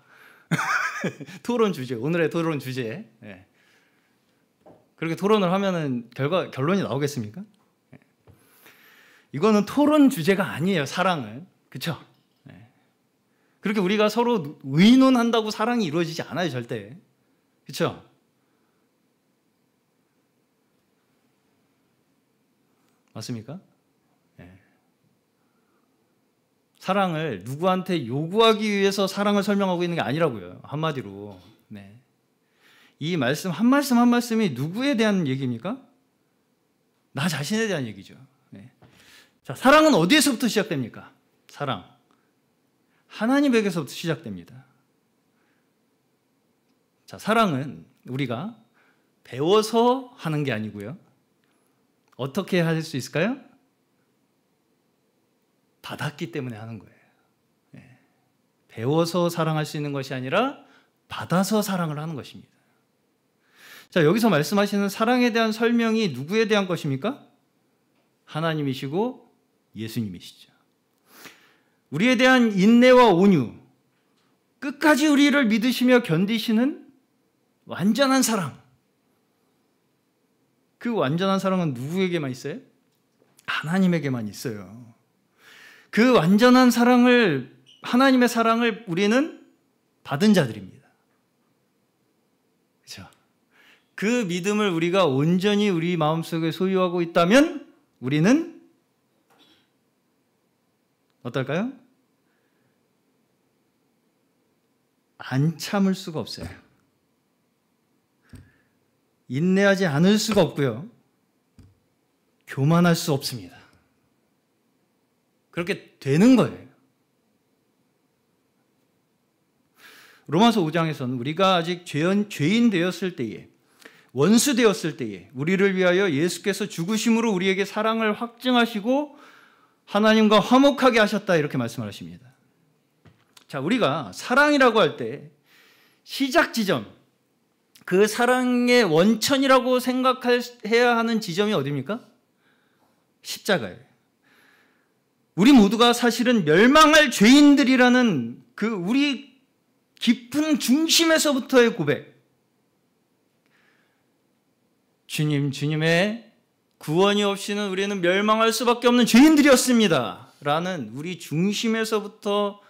토론 주제, 오늘의 토론 주제. 그렇게 토론을 하면은 결론이 나오겠습니까? 이거는 토론 주제가 아니에요. 사랑은. 그렇죠? 그렇게 우리가 서로 의논한다고 사랑이 이루어지지 않아요, 절대. 그렇죠? 맞습니까? 네. 사랑을 누구한테 요구하기 위해서 사랑을 설명하고 있는 게 아니라고요. 한마디로. 네. 이 말씀 한 말씀 한 말씀이 누구에 대한 얘기입니까? 나 자신에 대한 얘기죠. 네. 자, 사랑은 어디에서부터 시작됩니까? 사랑. 하나님에게서부터 시작됩니다. 자, 사랑은 우리가 배워서 하는 게 아니고요. 어떻게 할 수 있을까요? 받았기 때문에 하는 거예요. 네. 배워서 사랑할 수 있는 것이 아니라 받아서 사랑을 하는 것입니다. 자, 여기서 말씀하시는 사랑에 대한 설명이 누구에 대한 것입니까? 하나님이시고 예수님이시죠. 우리에 대한 인내와 온유, 끝까지 우리를 믿으시며 견디시는 완전한 사랑. 그 완전한 사랑은 누구에게만 있어요? 하나님에게만 있어요. 그 완전한 사랑을, 하나님의 사랑을 우리는 받은 자들입니다. 그렇죠? 그 믿음을 우리가 온전히 우리 마음속에 소유하고 있다면 우리는 어떨까요? 안 참을 수가 없어요. 인내하지 않을 수가 없고요. 교만할 수 없습니다. 그렇게 되는 거예요. 로마서 5장에서는 우리가 아직 죄인 되었을 때에, 원수 되었을 때에 우리를 위하여 예수께서 죽으심으로 우리에게 사랑을 확증하시고 하나님과 화목하게 하셨다, 이렇게 말씀을 하십니다. 자, 우리가 사랑이라고 할 때 시작 지점, 그 사랑의 원천이라고 생각해야 하는 지점이 어디입니까? 십자가예요. 우리 모두가 사실은 멸망할 죄인들이라는 그 우리 깊은 중심에서부터의 고백. 주님, 주님의 구원이 없이는 우리는 멸망할 수밖에 없는 죄인들이었습니다 라는 우리 중심에서부터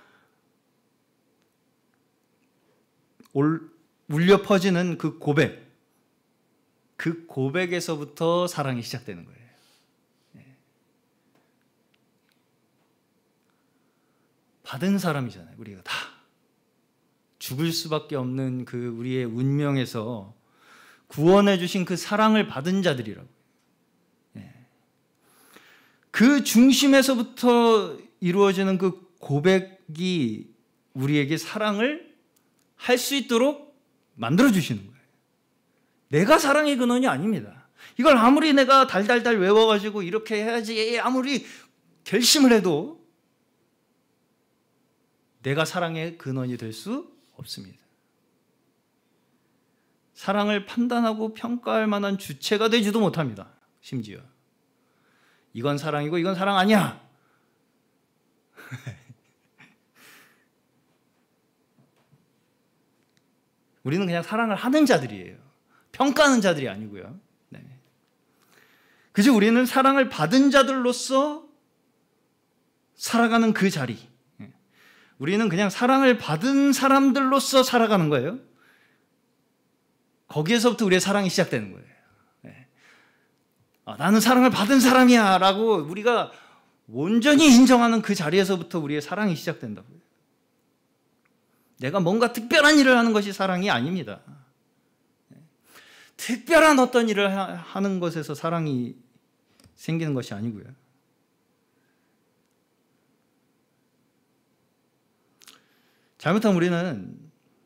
울려 퍼지는 그 고백, 그 고백에서부터 사랑이 시작되는 거예요. 받은 사람이잖아요. 우리가 다 죽을 수밖에 없는 그 우리의 운명에서 구원해 주신 그 사랑을 받은 자들이라고. 그 중심에서부터 이루어지는 그 고백이 우리에게 사랑을 할 수 있도록 만들어 주시는 거예요. 내가 사랑의 근원이 아닙니다. 이걸 아무리 내가 달달달 외워가지고 이렇게 해야지 아무리 결심을 해도 내가 사랑의 근원이 될 수 없습니다. 사랑을 판단하고 평가할 만한 주체가 되지도 못합니다. 심지어 이건 사랑이고 이건 사랑 아니야. 우리는 그냥 사랑을 하는 자들이에요. 평가하는 자들이 아니고요. 네. 그저 우리는 사랑을 받은 자들로서 살아가는 그 자리. 우리는 그냥 사랑을 받은 사람들로서 살아가는 거예요. 거기에서부터 우리의 사랑이 시작되는 거예요. 네. 나는 사랑을 받은 사람이야 라고 우리가 온전히 인정하는 그 자리에서부터 우리의 사랑이 시작된다고요. 내가 뭔가 특별한 일을 하는 것이 사랑이 아닙니다. 특별한 어떤 일을 하는 것에서 사랑이 생기는 것이 아니고요. 잘못하면 우리는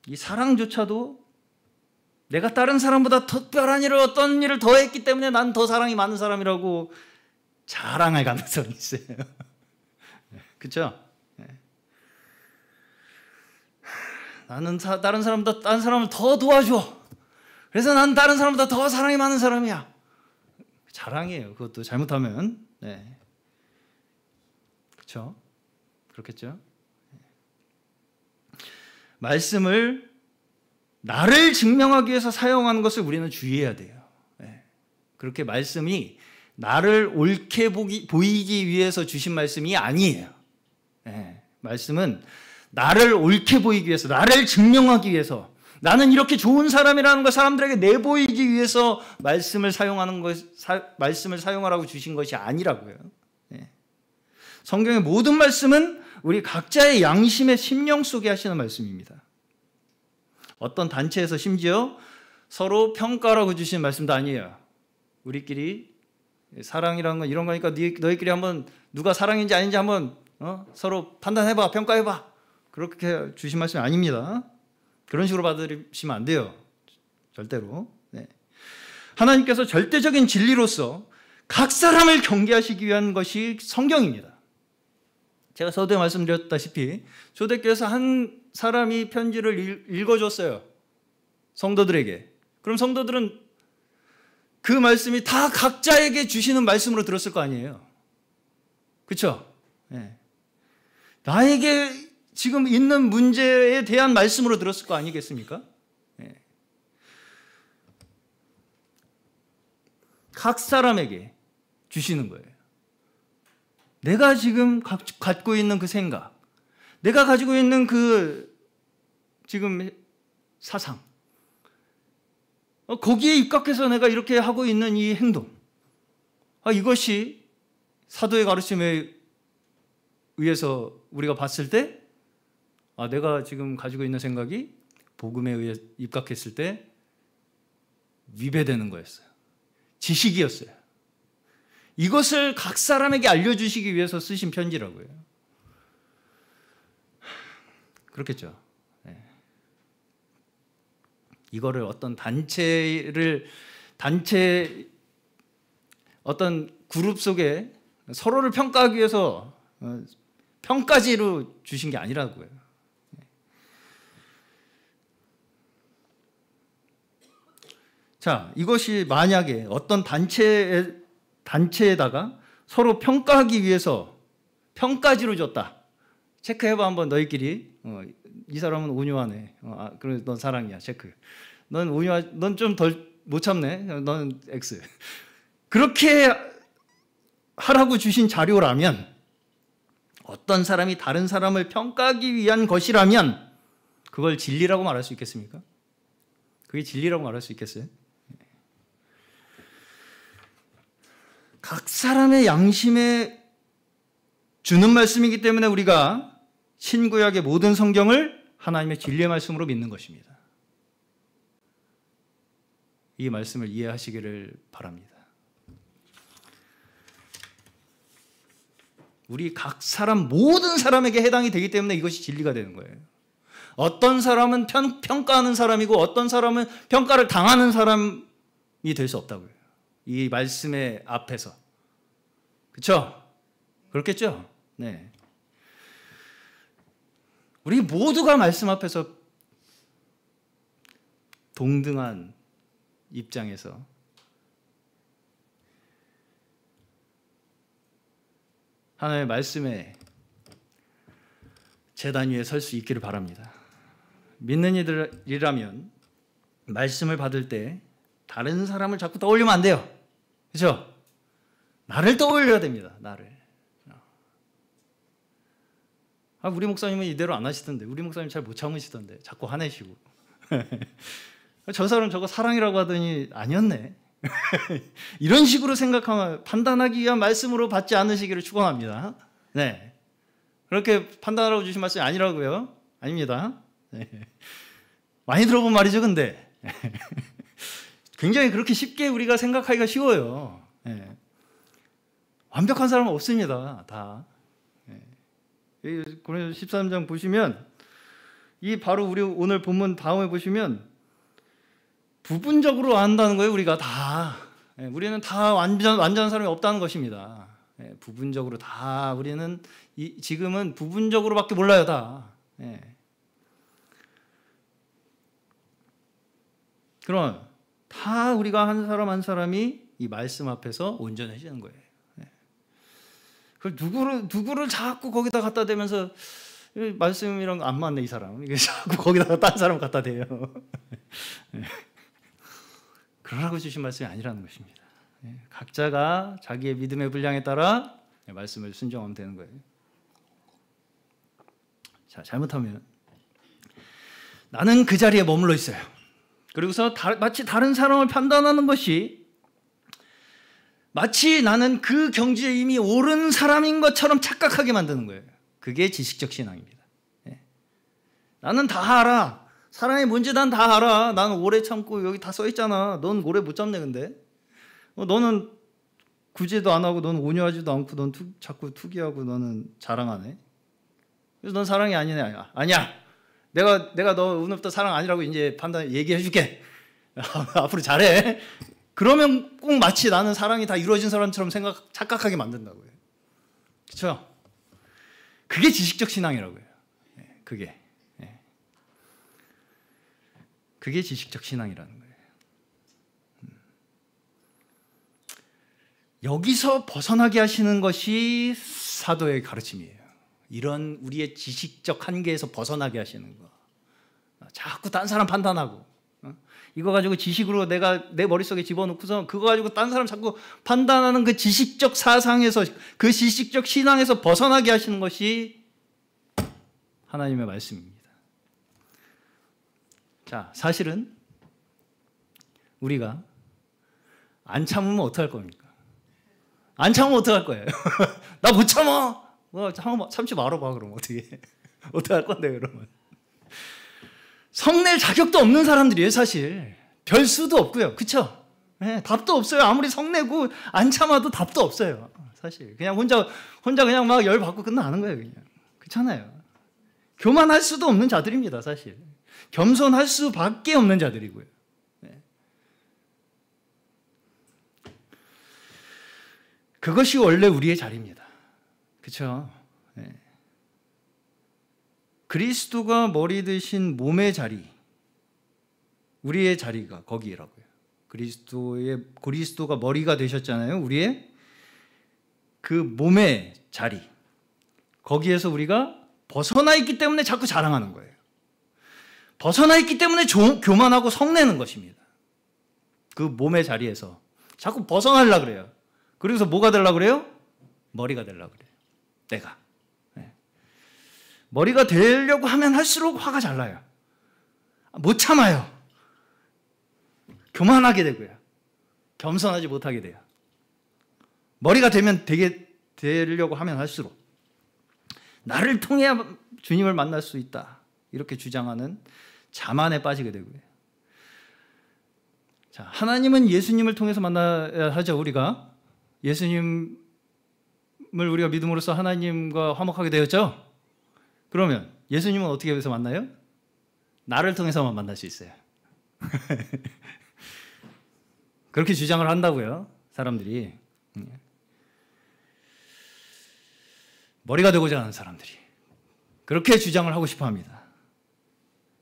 이 사랑조차도 내가 다른 사람보다 특별한 일을, 어떤 일을 더 했기 때문에 난 더 사랑이 많은 사람이라고 자랑할 가능성이 있어요. 그렇죠? 나는 다른 사람을 더 도와줘. 그래서 난 다른 사람보다 더 사랑이 많은 사람이야. 자랑이에요. 그것도 잘못하면. 네. 그렇죠? 그렇겠죠? 말씀을 나를 증명하기 위해서 사용하는 것을 우리는 주의해야 돼요. 네. 그렇게 말씀이 나를 옳게 보이기 위해서 주신 말씀이 아니에요. 네. 말씀은 나를 옳게 보이기 위해서, 나를 증명하기 위해서, 나는 이렇게 좋은 사람이라는 걸 사람들에게 내보이기 위해서 말씀을 사용하라고 주신 것이 아니라고요. 네. 성경의 모든 말씀은 우리 각자의 양심의 심령 속에 하시는 말씀입니다. 어떤 단체에서 심지어 서로 평가라고 주신 말씀도 아니에요. 우리끼리 사랑이라는 건 이런 거니까 너희끼리 한번 누가 사랑인지 아닌지 한번 서로 판단해봐, 평가해봐. 그렇게 주신 말씀이 아닙니다. 그런 식으로 받으시면 안 돼요. 절대로. 네. 하나님께서 절대적인 진리로서 각 사람을 경계하시기 위한 것이 성경입니다. 제가 서두에 말씀드렸다시피 초대교회에서 한 사람이 편지를 읽어줬어요. 성도들에게. 그럼 성도들은 그 말씀이 다 각자에게 주시는 말씀으로 들었을 거 아니에요. 그렇죠? 네. 나에게 지금 있는 문제에 대한 말씀으로 들었을 거 아니겠습니까? 네. 각 사람에게 주시는 거예요. 내가 지금 갖고 있는 그 생각, 내가 가지고 있는 그 지금 사상, 거기에 입각해서 내가 이렇게 하고 있는 이 행동, 이것이 사도의 가르침에 의해서 우리가 봤을 때 내가 지금 가지고 있는 생각이 복음에 의해 입각했을 때 위배되는 거였어요. 지식이었어요. 이것을 각 사람에게 알려주시기 위해서 쓰신 편지라고요. 그렇겠죠. 네. 이거를 어떤 어떤 그룹 속에 서로를 평가하기 위해서 평가지로 주신 게 아니라고요. 자, 이것이 만약에 어떤 단체에다가 서로 평가하기 위해서 평가지로 줬다. 체크해봐 한번 너희끼리. 이 사람은 온유하네. 그래 넌 사랑이야. 체크. 넌 넌 좀 덜 못 참네. 넌 X. 그렇게 하라고 주신 자료라면, 어떤 사람이 다른 사람을 평가하기 위한 것이라면 그걸 진리라고 말할 수 있겠습니까? 그게 진리라고 말할 수 있겠어요? 각 사람의 양심에 주는 말씀이기 때문에 우리가 신구약의 모든 성경을 하나님의 진리의 말씀으로 믿는 것입니다. 이 말씀을 이해하시기를 바랍니다. 우리 각 사람, 모든 사람에게 해당이 되기 때문에 이것이 진리가 되는 거예요. 어떤 사람은 평가하는 사람이고 어떤 사람은 평가를 당하는 사람이 될 수 없다고요. 이 말씀의 앞에서. 그렇죠? 그렇겠죠? 네. 우리 모두가 말씀 앞에서 동등한 입장에서 하나님의 말씀에 제단 위에 설 수 있기를 바랍니다. 믿는 이들이라면 말씀을 받을 때 다른 사람을 자꾸 떠올리면 안 돼요. 그렇죠? 나를 떠올려야 됩니다. 나를. 우리 목사님은 이대로 안 하시던데, 우리 목사님 잘 못 참으시던데 자꾸 화내시고 저 사람 저거 사랑이라고 하더니 아니었네. 이런 식으로 생각하면 판단하기 위한 말씀으로 받지 않으시기를 축원합니다. 네, 그렇게 판단하라고 주신 말씀이 아니라고요. 아닙니다. 네. 많이 들어본 말이죠. 근데 굉장히 그렇게 쉽게 우리가 생각하기가 쉬워요. 네. 완벽한 사람은 없습니다. 다. 네. 고린도서 13장 보시면 이 바로 우리 오늘 본문 다음에 보시면 부분적으로 안다는 거예요. 우리가 다. 네. 우리는 다 완전한 사람이 없다는 것입니다. 네. 부분적으로 다 우리는 지금은 부분적으로밖에 몰라요. 다. 네. 그럼 다 우리가 한 사람 한 사람이 이 말씀 앞에서 온전해지는 거예요. 네. 그걸 누구를 자꾸 거기다 갖다 대면서 말씀이랑 안 맞네 이 사람. 이게 자꾸 거기다가 딴 사람 갖다 대요. 네. 그러라고 주신 말씀이 아니라는 것입니다. 네. 각자가 자기의 믿음의 분량에 따라 말씀을 순종하면 되는 거예요. 자, 잘못하면 나는 그 자리에 머물러 있어요. 그리고서 마치 다른 사람을 판단하는 것이 마치 나는 그 경지에 이미 오른 사람인 것처럼 착각하게 만드는 거예요. 그게 지식적 신앙입니다. 예. 나는 다 알아. 사랑이 뭔지 난 다 알아. 나는 오래 참고 여기 다 써 있잖아. 넌 오래 못 참네 근데. 너는 구제도 안 하고 너는 온유하지도 않고 넌 자꾸 투기하고 너는 자랑하네. 그래서 넌 사랑이 아니네. 아니야. 내가 너 오늘부터 사랑 아니라고 이제 얘기해 줄게. 앞으로 잘해. 그러면 꼭 마치 나는 사랑이 다 이루어진 사람처럼 착각하게 만든다고요. 그렇죠? 그게 지식적 신앙이라고요. 그게 지식적 신앙이라는 거예요. 여기서 벗어나게 하시는 것이 사도의 가르침이에요. 이런 우리의 지식적 한계에서 벗어나게 하시는 거. 자꾸 딴 사람 판단하고 이거 가지고 지식으로 내가 내 머릿속에 집어넣고서 그거 가지고 딴 사람 자꾸 판단하는 그 지식적 사상에서, 그 지식적 신앙에서 벗어나게 하시는 것이 하나님의 말씀입니다. 자, 사실은 우리가 안 참으면 어떡할 겁니까? 안 참으면 어떡할 거예요? 나 못 참아! 참지 말아봐, 그럼 어떻게 할 건데, 그러면. 성낼 자격도 없는 사람들이에요, 사실. 별 수도 없고요. 그쵸? 네, 답도 없어요. 아무리 성내고 안 참아도 답도 없어요. 사실. 그냥 혼자 그냥 막 열 받고 끝나는 거예요, 그냥. 그렇잖아요. 교만할 수도 없는 자들입니다, 사실. 겸손할 수밖에 없는 자들이고요. 네. 그것이 원래 우리의 자리입니다. 그렇죠? 네. 그리스도가 머리 되신 몸의 자리, 우리의 자리가 거기라고요. 그리스도가 머리가 되셨잖아요. 우리의 그 몸의 자리, 거기에서 우리가 벗어나 있기 때문에 자꾸 자랑하는 거예요. 벗어나 있기 때문에 교만하고 성내는 것입니다. 그 몸의 자리에서 자꾸 벗어나려고 그래요. 그래서 뭐가 되려고 그래요? 머리가 되려고 그래요. 내가. 네. 머리가 되려고 하면 할수록 화가 잘 나요. 못 참아요. 교만하게 되고요. 겸손하지 못하게 돼요. 머리가 되려고 하면 할수록 나를 통해야 주님을 만날 수 있다. 이렇게 주장하는 자만에 빠지게 되고요. 자, 하나님은 예수님을 통해서 만나야 하죠. 우리가 예수님을 우리가 믿음으로써 하나님과 화목하게 되었죠. 그러면 예수님은 어떻게 해서 만나요? 나를 통해서만 만날 수 있어요. 그렇게 주장을 한다고요, 사람들이. 머리가 되고자 하는 사람들이 그렇게 주장을 하고 싶어 합니다.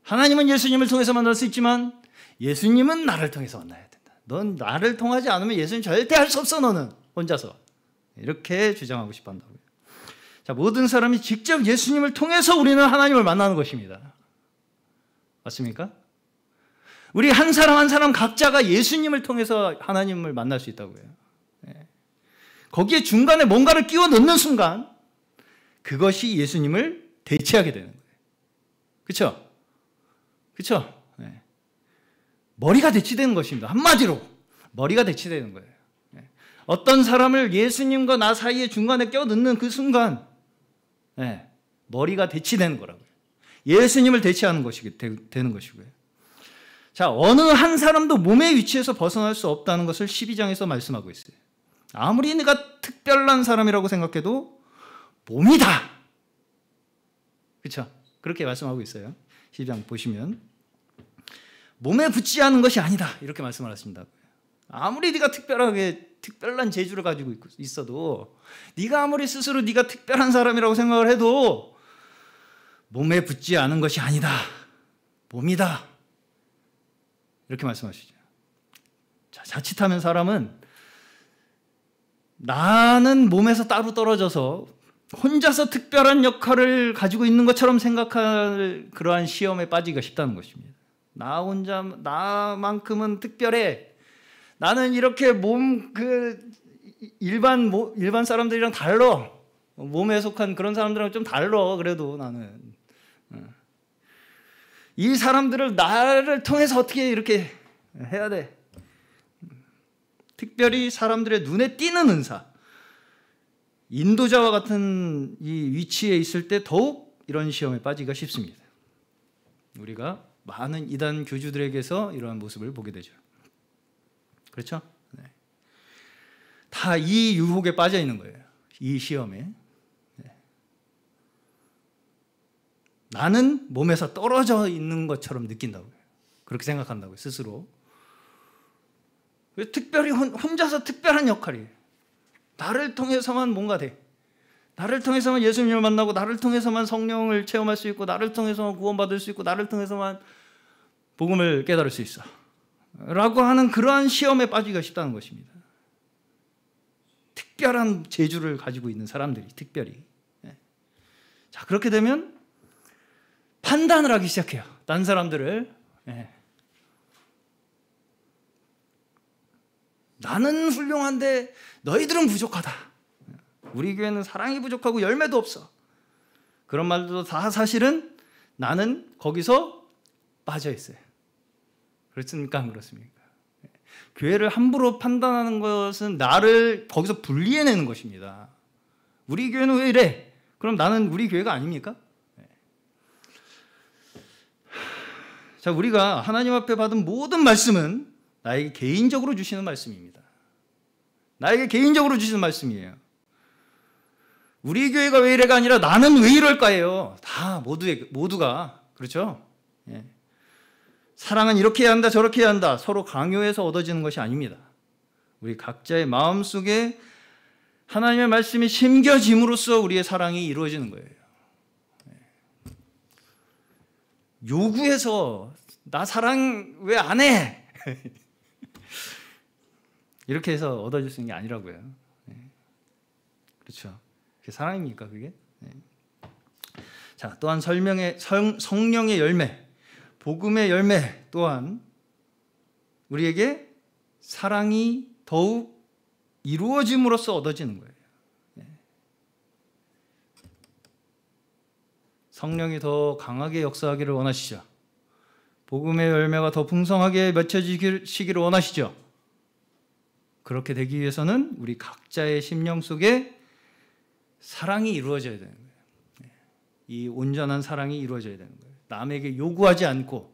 하나님은 예수님을 통해서 만날 수 있지만 예수님은 나를 통해서 만나야 된다. 넌 나를 통하지 않으면 예수님 절대 할 수 없어, 너는 혼자서. 이렇게 주장하고 싶어 한다고요. 자, 모든 사람이 직접 예수님을 통해서 우리는 하나님을 만나는 것입니다. 맞습니까? 우리 한 사람 한 사람 각자가 예수님을 통해서 하나님을 만날 수 있다고요. 거기에 중간에 뭔가를 끼워 넣는 순간 그것이 예수님을 대체하게 되는 거예요. 그렇죠? 그렇죠? 네. 머리가 대치되는 것입니다. 한마디로 머리가 대치되는 거예요. 네. 어떤 사람을 예수님과 나 사이에 중간에 껴 넣는 그 순간 네. 머리가 대치되는 거라고요. 예수님을 대체하는 것이 되는 것이고요. 자, 어느 한 사람도 몸의 위치에서 벗어날 수 없다는 것을 12장에서 말씀하고 있어요. 아무리 내가 특별한 사람이라고 생각해도 몸이다. 그렇죠? 그렇게 말씀하고 있어요. 12장 보시면 몸에 붙지 않은 것이 아니다. 이렇게 말씀을 하십니다. 아무리 네가 특별한 재주를 가지고 있어도 네가 아무리 스스로 네가 특별한 사람이라고 생각을 해도 몸에 붙지 않은 것이 아니다. 몸이다. 이렇게 말씀하시죠. 자, 자칫하면 사람은 나는 몸에서 따로 떨어져서 혼자서 특별한 역할을 가지고 있는 것처럼 생각할 그러한 시험에 빠지기가 쉽다는 것입니다. 나만큼은 특별해. 나는 이렇게 일반 사람들이랑 달라. 몸에 속한 그런 사람들이랑 좀 달라. 그래도 나는 이 사람들을 나를 통해서 어떻게 이렇게 해야 돼. 특별히 사람들의 눈에 띄는 은사, 인도자와 같은 이 위치에 있을 때 더욱 이런 시험에 빠지기가 쉽습니다. 우리가 많은 이단 교주들에게서 이러한 모습을 보게 되죠. 그렇죠? 네. 다 이 유혹에 빠져 있는 거예요. 이 시험에. 네. 나는 몸에서 떨어져 있는 것처럼 느낀다고요. 그렇게 생각한다고요, 스스로. 특별히 혼자서 특별한 역할이에요. 나를 통해서만 뭔가 돼. 나를 통해서만 예수님을 만나고, 나를 통해서만 성령을 체험할 수 있고, 나를 통해서만 구원받을 수 있고, 나를 통해서만 복음을 깨달을 수 있어 라고 하는 그러한 시험에 빠지기가 쉽다는 것입니다. 특별한 재주를 가지고 있는 사람들이 특별히. 자, 그렇게 되면 판단을 하기 시작해요. 딴 사람들을. 나는 훌륭한데 너희들은 부족하다. 우리 교회는 사랑이 부족하고 열매도 없어. 그런 말도 다 사실은 나는 거기서 빠져 있어요. 그렇습니까? 안 그렇습니까? 교회를 함부로 판단하는 것은 나를 거기서 분리해내는 것입니다. 우리 교회는 왜 이래? 그럼 나는 우리 교회가 아닙니까? 자, 우리가 하나님 앞에 받은 모든 말씀은 나에게 개인적으로 주시는 말씀입니다. 나에게 개인적으로 주시는 말씀이에요. 우리 교회가 왜 이래가 아니라 나는 왜 이럴까예요. 다 모두가. 그렇죠? 예. 사랑은 이렇게 해야 한다, 저렇게 해야 한다. 서로 강요해서 얻어지는 것이 아닙니다. 우리 각자의 마음속에 하나님의 말씀이 심겨짐으로써 우리의 사랑이 이루어지는 거예요. 요구해서 나 사랑 왜 안 해? 이렇게 해서 얻어질 수 있는 게 아니라고요. 그렇죠? 그게 사랑입니까, 그게? 자, 또한 성령의 열매, 복음의 열매 또한 우리에게 사랑이 더욱 이루어짐으로써 얻어지는 거예요. 성령이 더 강하게 역사하기를 원하시죠. 복음의 열매가 더 풍성하게 맺혀지기를 원하시죠. 그렇게 되기 위해서는 우리 각자의 심령 속에 사랑이 이루어져야 되는 거예요. 이 온전한 사랑이 이루어져야 되는 거예요. 남에게 요구하지 않고,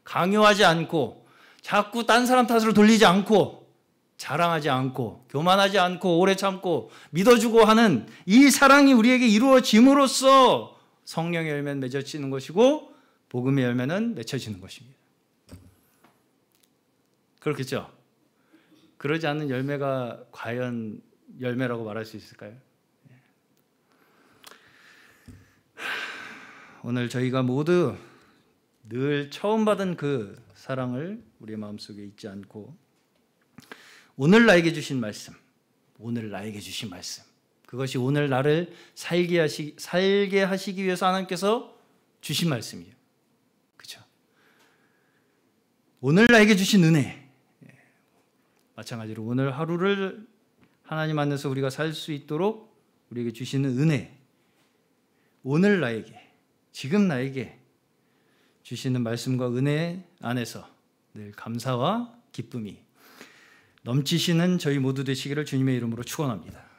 강요하지 않고, 자꾸 딴 사람 탓으로 돌리지 않고, 자랑하지 않고, 교만하지 않고, 오래 참고, 믿어주고 하는 이 사랑이 우리에게 이루어짐으로써 성령의 열매는 맺어지는 것이고 복음의 열매는 맺혀지는 것입니다. 그렇겠죠? 그러지 않는 열매가 과연 열매라고 말할 수 있을까요? 오늘 저희가 모두 늘 처음 받은 그 사랑을 우리 마음속에 잊지 않고 오늘 나에게 주신 말씀, 그것이 오늘 나를 살게 하시기 위해서 하나님께서 주신 말씀이에요. 그렇죠? 오늘 나에게 주신 은혜, 마찬가지로 오늘 하루를 하나님 안에서 우리가 살 수 있도록 우리에게 주시는 은혜, 오늘 나에게, 지금 나에게 주시는 말씀과 은혜 안에서 늘 감사와 기쁨이 넘치시는 저희 모두 되시기를 주님의 이름으로 축원합니다.